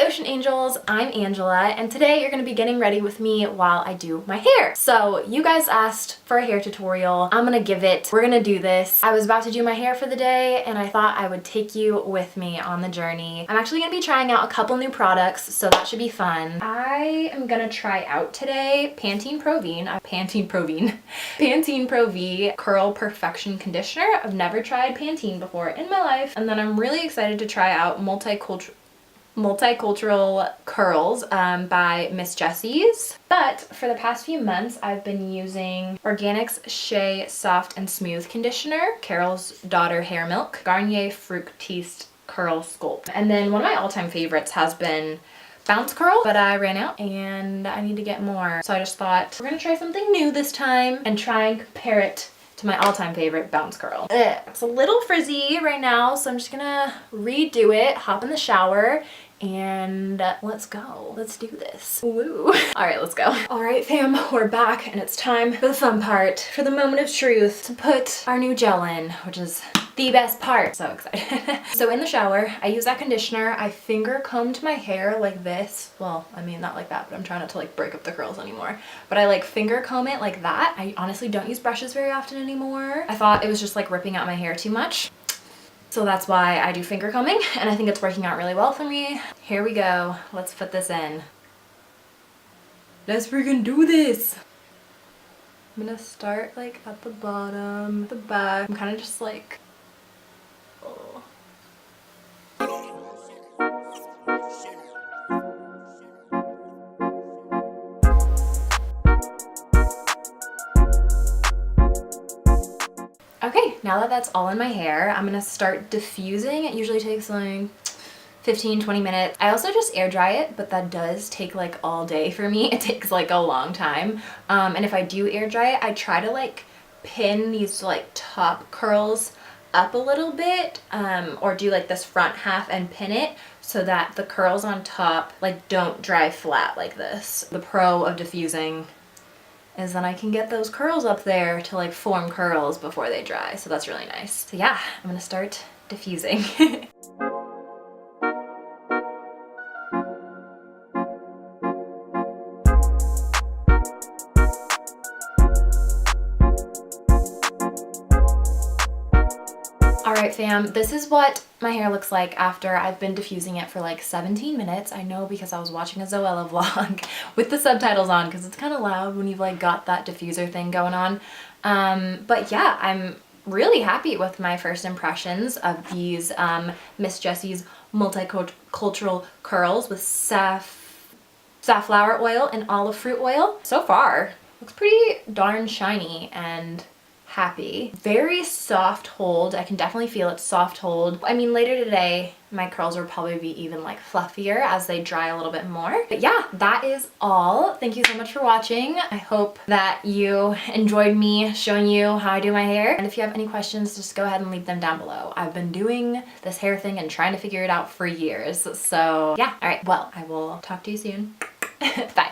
Ocean Angels, I'm Angela, and today you're going to be getting ready with me while I do my hair. So you guys asked for a hair tutorial. I'm going to give it. We're going to do this. I was about to do my hair for the day and I thought I would take you with me on the journey. I'm actually going to be trying out a couple new products, so that should be fun. I am going to try out today Pantene Pro V Curl Perfection Conditioner. I've never tried Pantene before in my life, and then I'm really excited to try out MultiCultural Curls by Miss Jessie's. But for the past few months, I've been using Organics Shea Soft and Smooth Conditioner, Carol's Daughter Hair Milk, Garnier Fructis Curl Sculpt. And then one of my all-time favorites has been Bounce Curl, but I ran out and I need to get more. So I just thought we're gonna try something new this time and try and compare it to my all-time favorite, Bounce Curl. It's a little frizzy right now, so I'm just gonna redo it, hop in the shower, and let's go. Let's do this. Woo. All right, let's go. All right, fam, we're back and it's time for the fun part, for the moment of truth, to put our new gel in, which is the best part. So excited. So in the shower, I use that conditioner. I finger combed my hair like this. Well, I mean, not like that, but I'm trying not to like break up the curls anymore. But I like finger comb it like that. I honestly don't use brushes very often anymore. I thought it was just like ripping out my hair too much. So that's why I do finger combing, and I think it's working out really well for me. Here we go. Let's put this in. Let's freaking do this. I'm gonna start like at the bottom, the back. I'm kind of just like, oh. Okay, now that that's all in my hair, I'm gonna start diffusing. It usually takes like 15-20 minutes. I also just air dry it, but that does take like all day for me. It takes like a long time. And if I do air dry it, I try to like pin these like top curls up a little bit, or do like this front half and pin it so that the curls on top like don't dry flat like this. The pro of diffusing is then I can get those curls up there to like form curls before they dry. So that's really nice. So yeah, I'm gonna start diffusing. Alright fam, this is what my hair looks like after I've been diffusing it for like 17 minutes. I know because I was watching a Zoella vlog with the subtitles on because it's kind of loud when you've like got that diffuser thing going on. But yeah, I'm really happy with my first impressions of these Miss Jessie's MultiCultural curls with safflower oil and olive fruit oil. So far, looks pretty darn shiny and happy. Very soft hold. I can definitely feel it soft hold. I mean, later today my curls will probably be even like fluffier as they dry a little bit more. But yeah, that is all. Thank you so much for watching. I hope that you enjoyed me showing you how I do my hair. And if you have any questions, just go ahead and leave them down below. I've been doing this hair thing and trying to figure it out for years. So yeah, all right. Well, I will talk to you soon. Bye.